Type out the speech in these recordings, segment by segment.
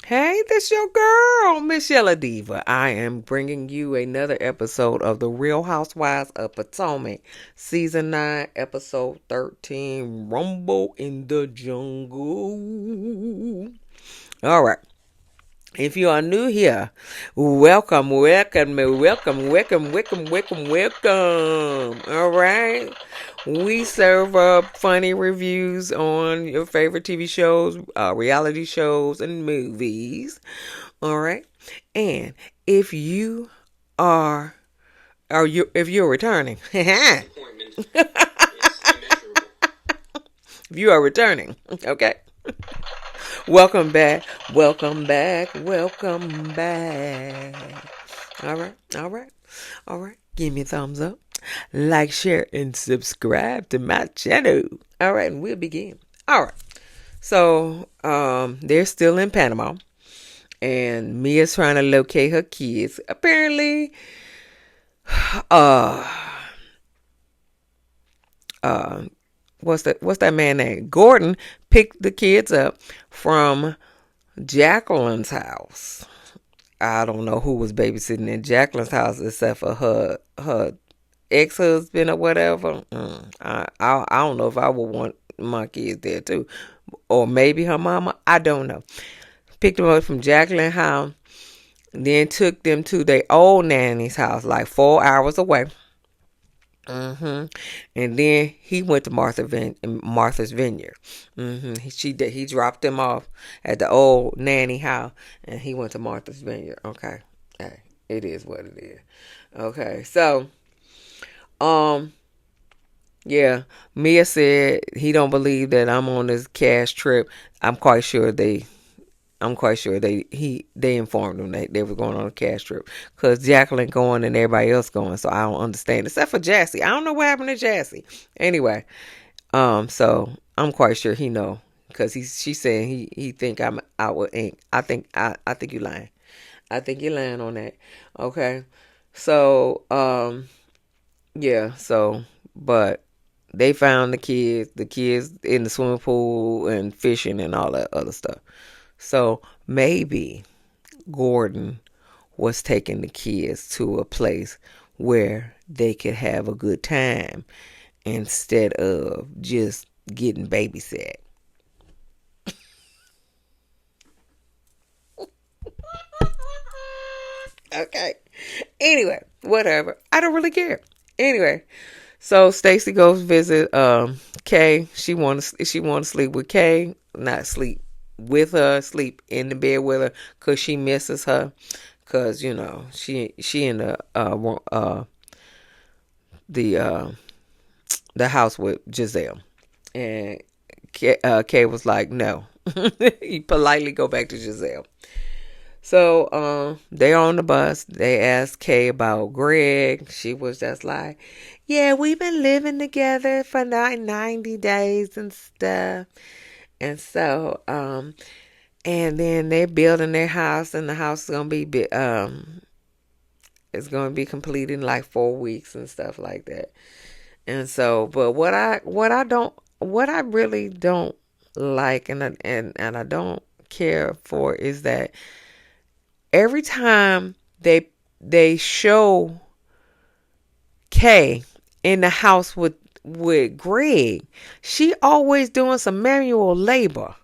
Hey, this your girl, msyelladiva. I am bringing you another episode of The Real Housewives of Potomac, Season 9, Episode 13, Rumble in the Jungle. All right. If you are new here, welcome. All right. We serve up funny reviews on your favorite TV shows, reality shows, and movies. All right. And if you are, if you're returning, if you are returning, okay. Welcome back. Welcome back. Welcome back. All right. All right. All right. Give me a thumbs up. Like, share, and subscribe to my channel. All right. And we'll begin. All right. So, they're still in Panama. And Mia's trying to locate her kids. Apparently, uh, uh, what's that man name? Gordon picked the kids up from Jacqueline's house. I don't know who was babysitting in Jacqueline's house except for her ex-husband or whatever. I don't know if I would want my kids there too, or maybe her mama. I don't know. Picked them up from Jacqueline's house, then took them to their old nanny's house, like 4 hours away. And then he went to Martha's Vineyard. He dropped them off at the old nanny house, and he went to Martha's Vineyard. Okay, hey, it is what it is. Okay, so yeah, Mia said he don't believe that I'm on this cash trip. I'm quite sure they they informed them that they were going on a cash trip because Jacqueline going and everybody else going. So I don't understand, except for Jassy. I don't know what happened to Jassy. Anyway, so I'm quite sure he know because she said he think I'm out with ink. I think you lying. I think you lying on that. Okay, so yeah, so but they found the kids in the swimming pool and fishing and all that other stuff. So maybe Gordon was taking the kids to a place where they could have a good time instead of just getting babysat. Okay. Anyway, whatever. I don't really care. Anyway, so Stacey goes visit Kay. She want to sleep with Kay, not sleep with her, sleep in the bed with her, cause she misses her. Cause she in the the house with Giselle, and Kay was like, no. He politely go back to Giselle. So they on the bus. They asked Kay about Greg. She was just like, yeah, we've been living together for 90 days and stuff. And so and then they're building their house, and the house is gonna be it's gonna be completed in like 4 weeks and stuff like that. And so, but what I really don't like, and I don't care for, is that every time they show Kay in the house with Greg, she always doing some manual labor.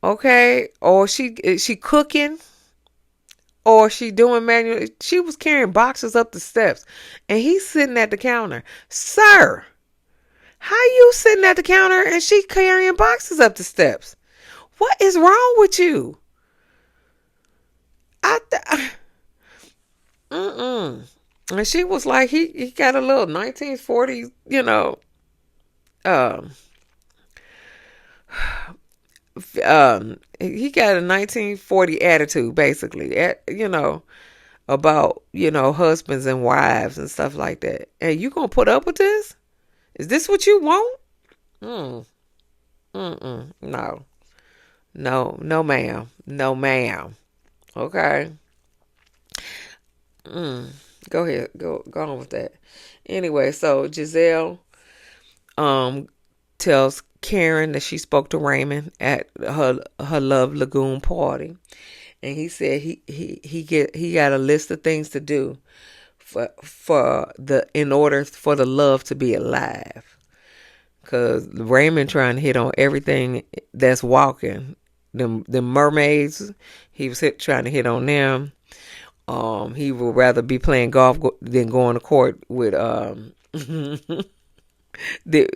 Okay, or she cooking, or she doing manual. She was carrying boxes up the steps, and he's sitting at the counter. Sir, how you sitting at the counter and she carrying boxes up the steps? What is wrong with you? I mm-mm. And she was like, he got a little 1940s, um, he got a 1940 attitude, basically, about, husbands and wives and stuff like that. And you gonna put up with this? Is this what you want? Mm, no, no, ma'am, no, ma'am. Okay. Go ahead, go on with that. Anyway, so Giselle um tells Karen that she spoke to Raymond at her Love Lagoon party, and he said he got a list of things to do for the in order for the love to be alive. Cause Raymond trying to hit on everything that's walking. The mermaids, he was trying to hit on them. He would rather be playing golf than going to court with the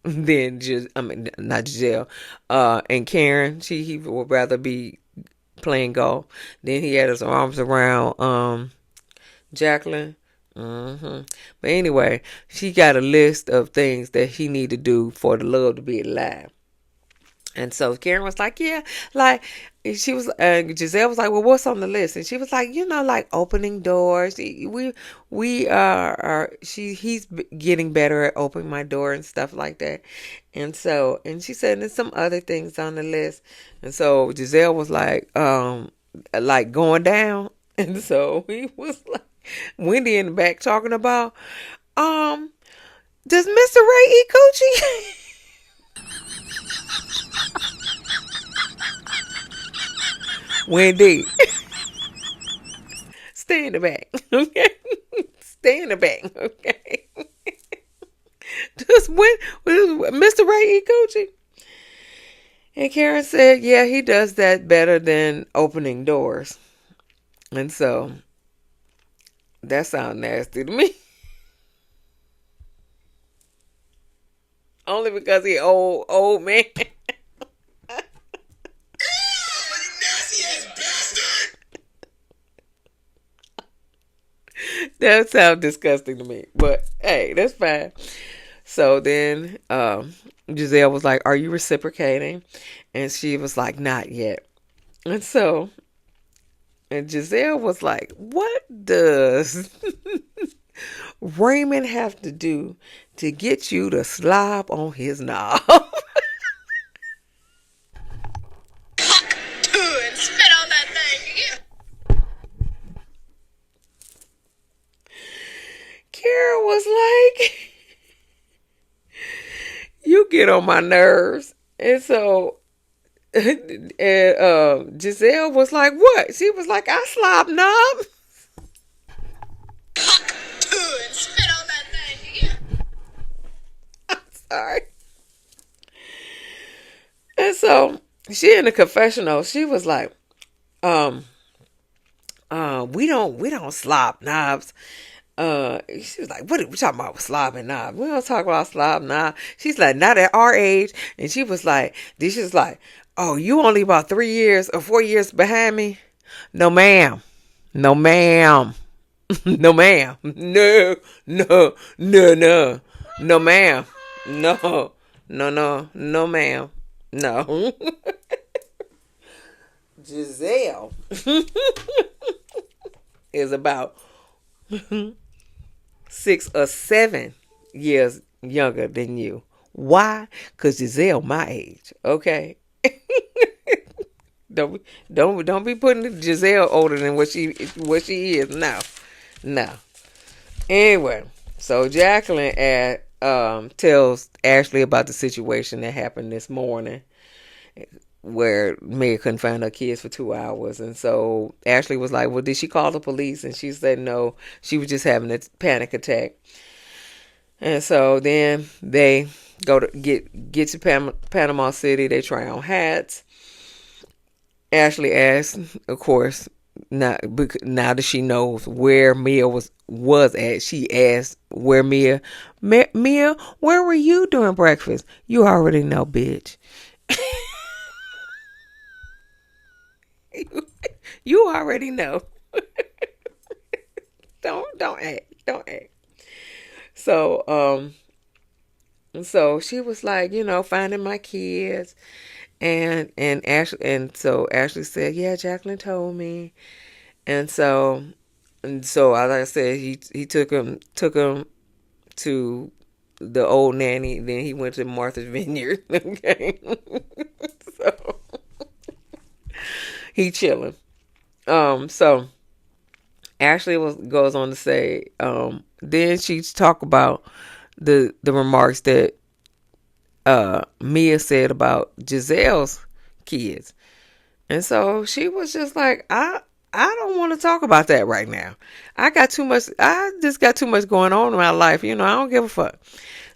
than just I mean not Giselle, and Karen. He would rather be playing golf. Then he had his arms around Jacqueline. But anyway, she got a list of things that he need to do for the love to be alive. And so Karen was like, yeah, like she was, Giselle was like, well, what's on the list? And she was like, like opening doors. He's getting better at opening my door and stuff like that. And so, and she said, there's some other things on the list. And so Giselle was like going down. And so he was like, Wendy in the back talking about, does Mr. Ray eat coochie? Wendy, stay in the back, okay? Stay in the back, okay? Just when Mr. Ray eat coochie? And Karen said, yeah, he does that better than opening doors. And so, that sounds nasty to me. Only because he old man. That sounds disgusting to me. But hey, that's fine. So then Giselle was like, are you reciprocating? And she was like, not yet. And so, and Giselle was like, what does Raymond have to do to get you to slob on his knob? And spit on that thing. Kara was like, you get on my nerves. And so Giselle was like, what? She was like, I slob knob. And spit on that thing. I'm sorry. And so she in the confessional, she was like, we don't slob knobs. She was like, what are we talking about with slobbing knob? We don't talk about slob knob. She's like, not at our age. And she was like, oh, you only about 3 years or 4 years behind me? No, ma'am. No, ma'am. No, ma'am. No, no, no, no. No, ma'am. No, no, no, no, ma'am. No. Giselle is about 6 or 7 years younger than you. Why? Because Giselle my age. Okay. Don't be putting Giselle older than what she is now. No. Anyway, so Jacqueline tells Ashley about the situation that happened this morning, where Mia couldn't find her kids for 2 hours. And so Ashley was like, well, did she call the police? And she said no, she was just having a panic attack. And so then they go to get to Panama City. They try on hats. Ashley asked, of course, now that she knows where Mia was at, she asked where Mia, where were you during breakfast? You already know, bitch. You already know. Don't act. So so she was like, finding my kids, and so Ashley said, yeah, Jacqueline told me. And so like I said, he took him to the old nanny. Then he went to Martha's Vineyard. Okay. So he chilling. So Ashley goes on to say, then she talk about the remarks that Mia said about Giselle's kids. And so she was just like, I don't want to talk about that right now. I just got too much going on in my life. I don't give a fuck.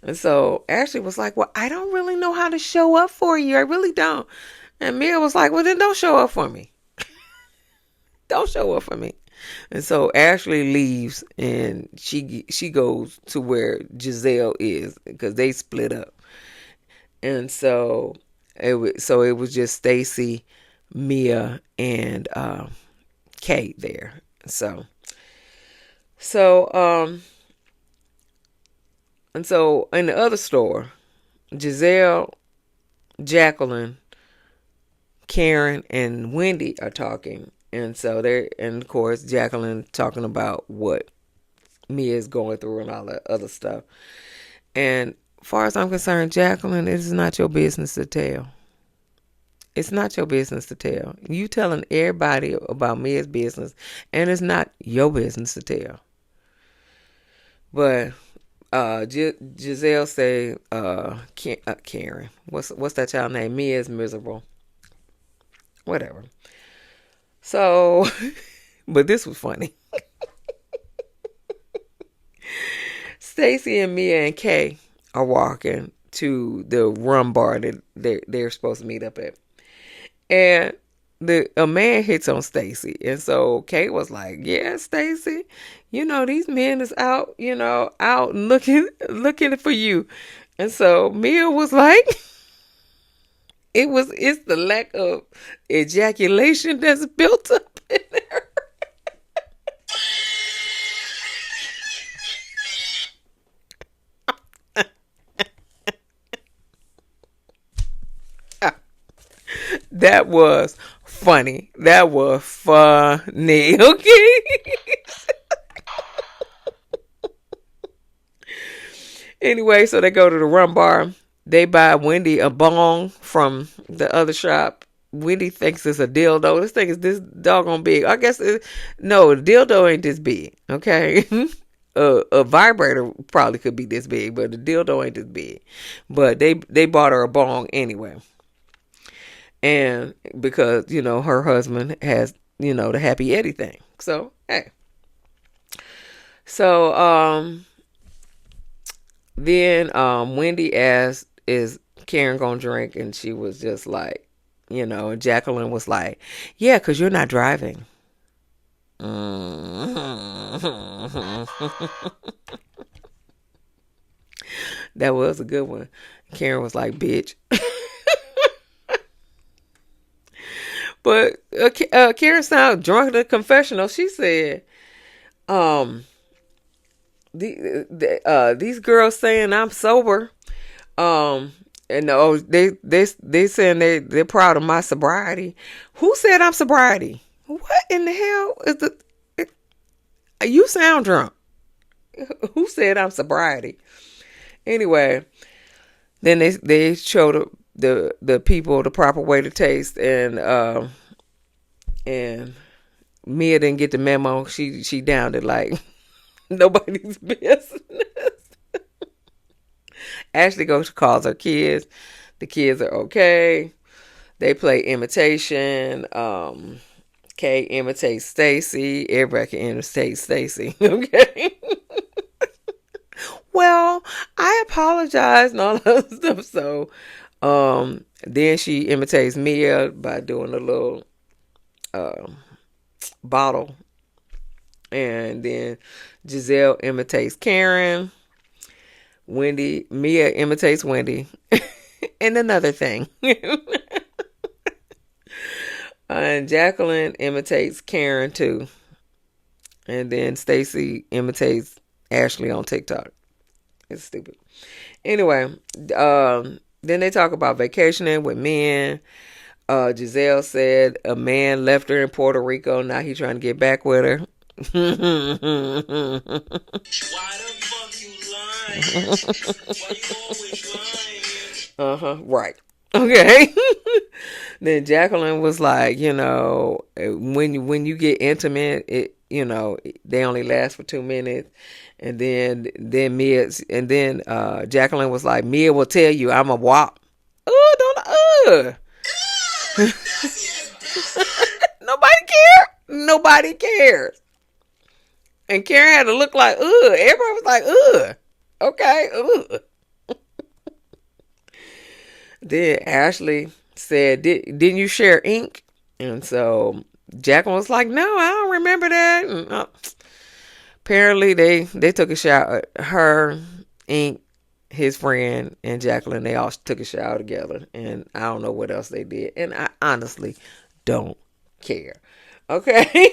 And so Ashley was like, well, I don't really know how to show up for you. I really don't. And Mia was like, well, then don't show up for me. Don't show up for me. And so Ashley leaves and she goes to where Giselle is because they split up. And so it was just Stacey, Mia, and Kate there. So and so in the other store, Giselle, Jacqueline, Karen, and Wendy are talking. And of course Jacqueline talking about what Mia is going through and all that other stuff. And as far as I'm concerned, Jacqueline, it is not your business to tell. It's not your business to tell. You telling everybody about Mia's business, and it's not your business to tell. But Giselle say, Karen, what's that child name? Mia is miserable. Whatever. So, but this was funny. Stacey and Mia and Kay are walking to the rum bar that they're supposed to meet up at. And a man hits on Stacey. And so Kate was like, yeah, Stacey, these men is out, out looking for you. And so Mia was like, it's the lack of ejaculation that's built up in there. That was funny. That was funny. Okay. Anyway, so they go to the rum bar. They buy Wendy a bong from the other shop. Wendy thinks it's a dildo. This thing is this doggone big. I guess no, the dildo ain't this big. Okay. A vibrator probably could be this big, but the dildo ain't this big. But they bought her a bong anyway. And because, her husband has, the Happy Eddie thing. So, hey. So, then Wendy asked, is Karen gonna drink? And she was just like, and Jacqueline was like, yeah, because you're not driving. That was a good one. Karen was like, bitch. But Karen sounded drunk at the confessional. She said, these girls saying I'm sober. And they saying they're proud of my sobriety. Who said I'm sobriety? What in the hell is you sound drunk. Who said I'm sobriety? Anyway, then they showed the people the proper way to taste, and Mia didn't get the memo. She downed it like nobody's business. Ashley goes to calls her kids. The kids are okay. They play imitation. Kay imitates Stacey. Everybody can imitate Stacey. Okay. Well, I apologize and all that stuff. So then she imitates Mia by doing a little bottle. And then Giselle imitates Karen. Mia imitates Wendy. And another thing. And Jacqueline imitates Karen too. And then Stacey imitates Ashley on TikTok. It's stupid. Anyway, then they talk about vacationing with men. Giselle said a man left her in Puerto Rico. Now he's trying to get back with her. Why the fuck you lying? Why you always lying? Right. Okay. Then Jacqueline was like, when you get intimate, they only last for 2 minutes. And then Mia, and then Jacqueline was like, Mia will tell you I'm a wop. Don't. Nobody cares. Nobody cares. And Karen had to look like, Everybody was like, okay, Then Ashley said, didn't you share ink? And so Jacqueline was like, no, I don't remember that. And, apparently they took a shower. Her, Ink, his friend, and Jacqueline, they all took a shower together. And I don't know what else they did. And I honestly don't care. Okay?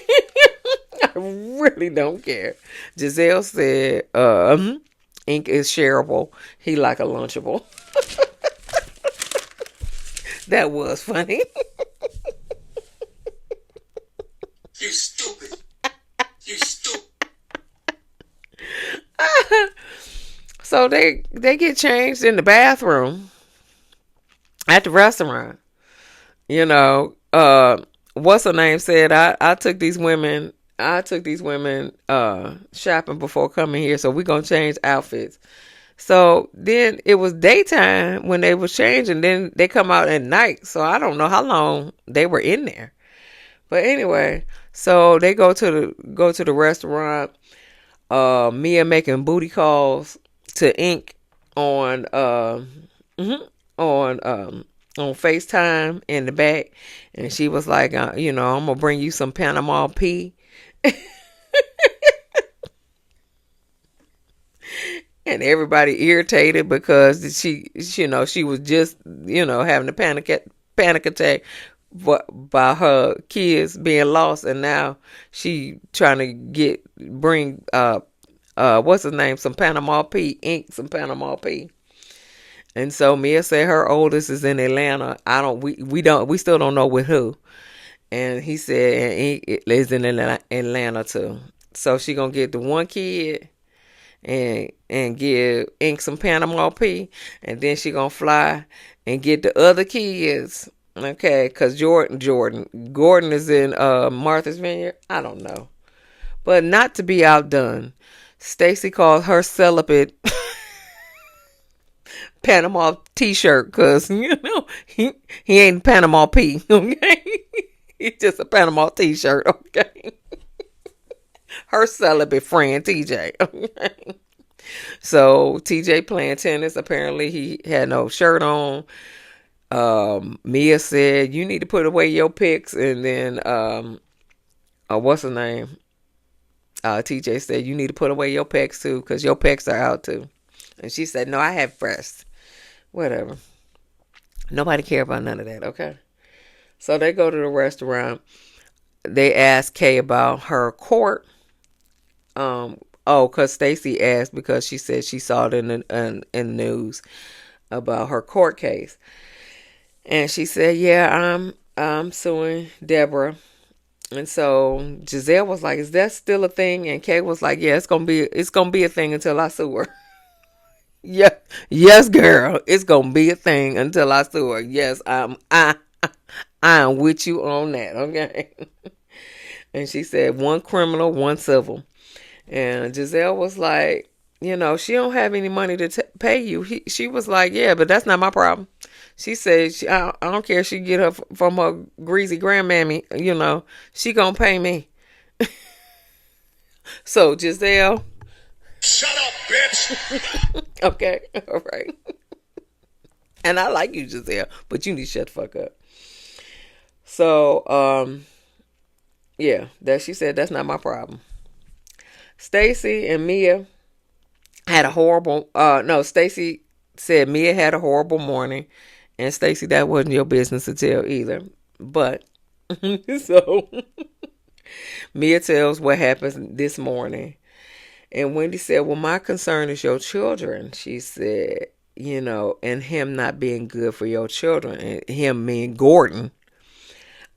I really don't care. Giselle said, Ink is shareable. He like a Lunchable. That was funny. You stupid. You stupid. So they get changed in the bathroom at the restaurant. What's her name said, I took these women shopping before coming here, so we're gonna change outfits. So then it was daytime when they was changing, then they come out at night. So I don't know how long they were in there. But anyway, so they go to the restaurant. Mia making booty calls to Ink on FaceTime in the back, and she was like, I'm gonna bring you some Panama P. And everybody irritated because she was just having a panic attack by her kids being lost, and now she trying to bring what's his name, some Panama P, Ink, some Panama P. And so Mia said her oldest is in Atlanta. We still don't know with who. And he said, and Ink is in Atlanta too. So she gonna get the one kid and give Ink some Panama P, and then she gonna fly and get the other kids. Okay, because Gordon is in Martha's Vineyard. I don't know, but not to be outdone, Stacey called her celibate Panama T-shirt because he ain't Panama P. Okay, he's just a Panama T-shirt. Okay, her celibate friend TJ. Okay, so TJ playing tennis. Apparently he had no shirt on. Mia said, you need to put away your pics. And then what's her name, TJ said, you need to put away your pecs too, because your pecs are out too. And she said, no, I have breasts. Whatever. Nobody care about none of that. Okay, so they go to the restaurant. They ask Kay about her court. Because Stacey asked, because she said she saw it in the news about her court case. And she said, yeah, I'm suing Deborah. And so Giselle was like, is that still a thing? And Kay was like, yeah, it's gonna be a thing until I sue her. Yeah, yes, girl, it's gonna be a thing until I sue her. Yes, I'm with you on that. Okay. And she said, one criminal, one civil. And Giselle was like, she don't have any money to pay you. She was like, yeah, but that's not my problem. She said, I don't care if she get her from her greasy grandmammy, she gonna pay me. So Giselle, shut up, bitch. Okay, all right. And I like you, Giselle, but you need to shut the fuck up. So, yeah, she said that's not my problem. Stacey and Mia had a horrible, Stacey said Mia had a horrible morning, and Stacey, that wasn't your business to tell either. But, so, Mia tells what happened this morning. And Wendy said, well, my concern is your children. She said, and him not being good for your children, and him mean Gordon.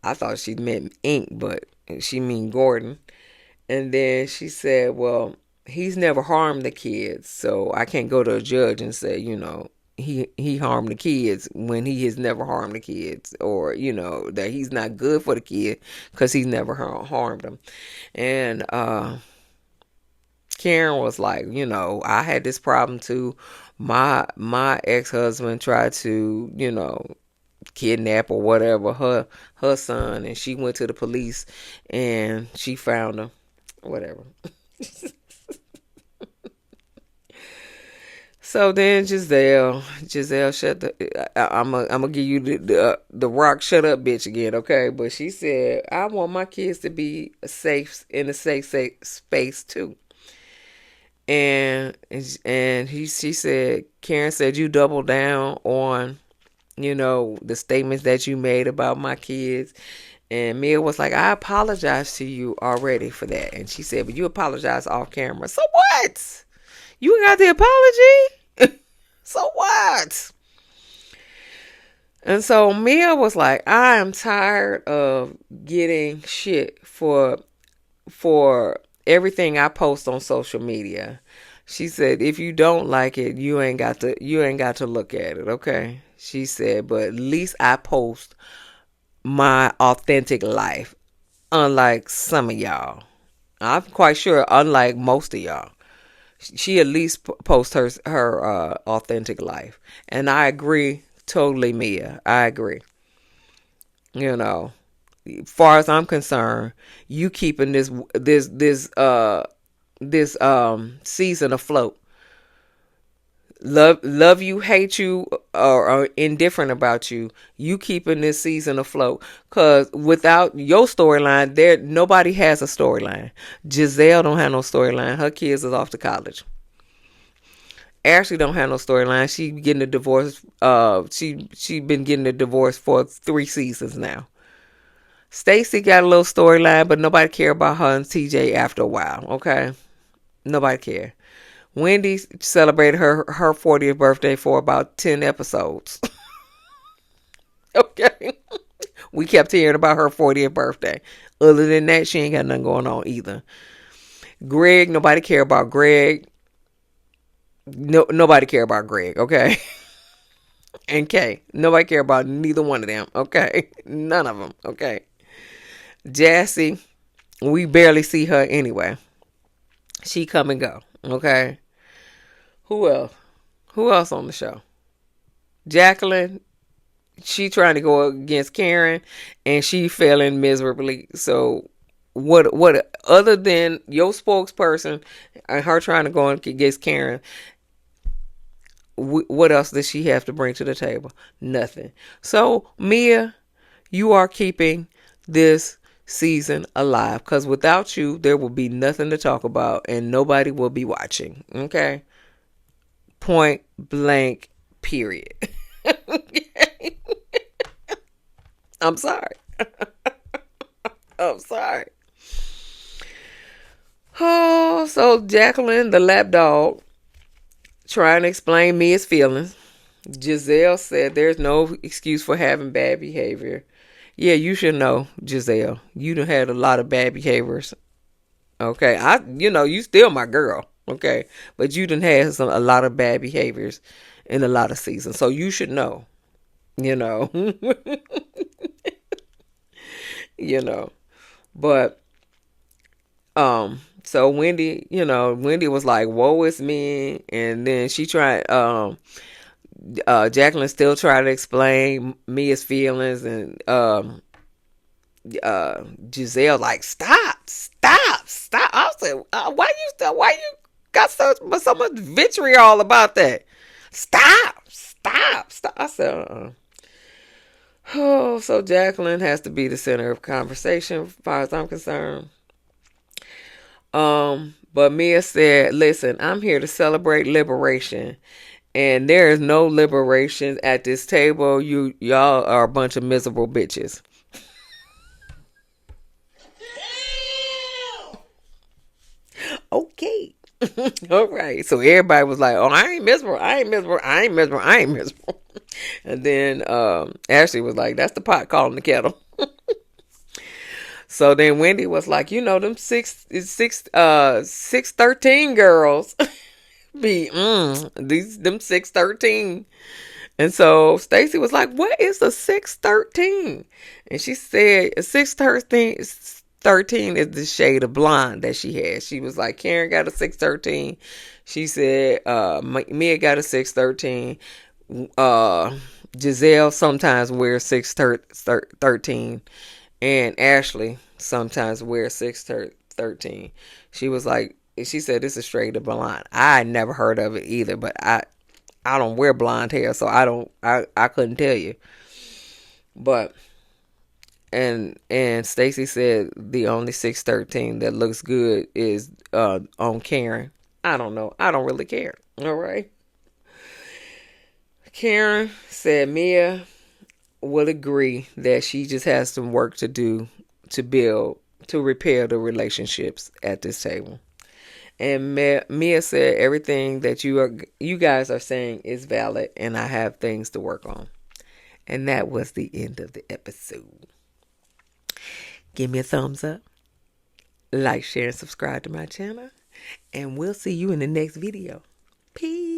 I thought she meant Ink, but she mean Gordon. And then she said, well, he's never harmed the kids, so I can't go to a judge and say, he harmed the kids when he has never harmed the kids, or that he's not good for the kid because he's never harmed them. And Karen was like, I had this problem too. My ex-husband tried to, kidnap or whatever her son, and she went to the police and she found him. Whatever. So then Giselle shut I'm gonna give you the rock shut up bitch again, okay? But she said, I want my kids to be in a safe space too. And she said, Karen said, you double down on, the statements that you made about my kids. And Mia was like, I apologize to you already for that. And she said, but you apologize off camera. So what? You got the apology? So what? And so Mia was like, I am tired of getting shit for everything I post on social media. She said, if you don't like it, you ain't got to look at it, okay? She said, but at least I post my authentic life, unlike some of y'all. I'm quite sure, unlike most of y'all. She at least posts her authentic life. And I agree totally, Mia. I agree. Far as I'm concerned, you keeping this season afloat. Love you, hate you, or indifferent about you, you keeping this season afloat. Cause without your storyline, nobody has a storyline. Giselle don't have no storyline. Her kids is off to college. Ashley don't have no storyline. She getting a divorce. She been getting a divorce for 3 seasons now. Stacey got a little storyline, but nobody care about her and TJ after a while. Okay, nobody care. Wendy celebrated her 40th birthday for about 10 episodes. Okay. We kept hearing about her 40th birthday. Other than that, she ain't got nothing going on either. Greg, nobody care about Greg. No, nobody care about Greg, okay? And Kay, nobody care about neither one of them, okay? None of them, okay? Jassy, we barely see her anyway. She come and go, okay? Who else? Who else on the show? Jacqueline, she trying to go against Karen, and she failing miserably. So, what other than your spokesperson and her trying to go against Karen, what else does she have to bring to the table? Nothing. So, Mia, you are keeping this season alive, because without you, there will be nothing to talk about, and nobody will be watching. Okay. Point blank, period. Okay. I'm sorry. I'm sorry. Oh, so Jacqueline, the lapdog, trying to explain Mia's feelings. Giselle said there's no excuse for having bad behavior. Yeah, you should know, Giselle. You done had a lot of bad behaviors. Okay, you still my girl. Okay, but you done had a lot of bad behaviors in a lot of seasons, so you should know. you know. you know. But so Wendy was like, woe is me, and then she tried Jacqueline still tried to explain Mia's feelings, and Giselle like, stop. I said, why you got so much vitriol about that? Stop. I said, oh, so Jacqueline has to be the center of conversation as far as I'm concerned. But Mia said, listen, I'm here to celebrate liberation, and there is no liberation at this table. Y'all are a bunch of miserable bitches. Okay. All right. So everybody was like, oh, I ain't miserable. And then Ashley was like, that's the pot calling the kettle. So then Wendy was like, them 613 girls be them 613. And so Stacey was like, "What is a 613?" And she said, "A 613 is the shade of blonde that she has." She was like, "Karen got a 613." She said, "Mia got a 613. Uh, Giselle sometimes wears 613, and Ashley sometimes wears 613." She was like, she said, "This is straight of blonde." I never heard of it either, but I don't wear blonde hair, so I couldn't tell you. But and Stacey said the only 613 that looks good is on Karen. I don't know. I don't really care. All right. Karen said Mia would agree that she just has some work to do to build, to repair the relationships at this table. And Mia said everything that you guys are saying is valid, and I have things to work on. And that was the end of the episode. Give me a thumbs up, like, share, and subscribe to my channel, and we'll see you in the next video. Peace.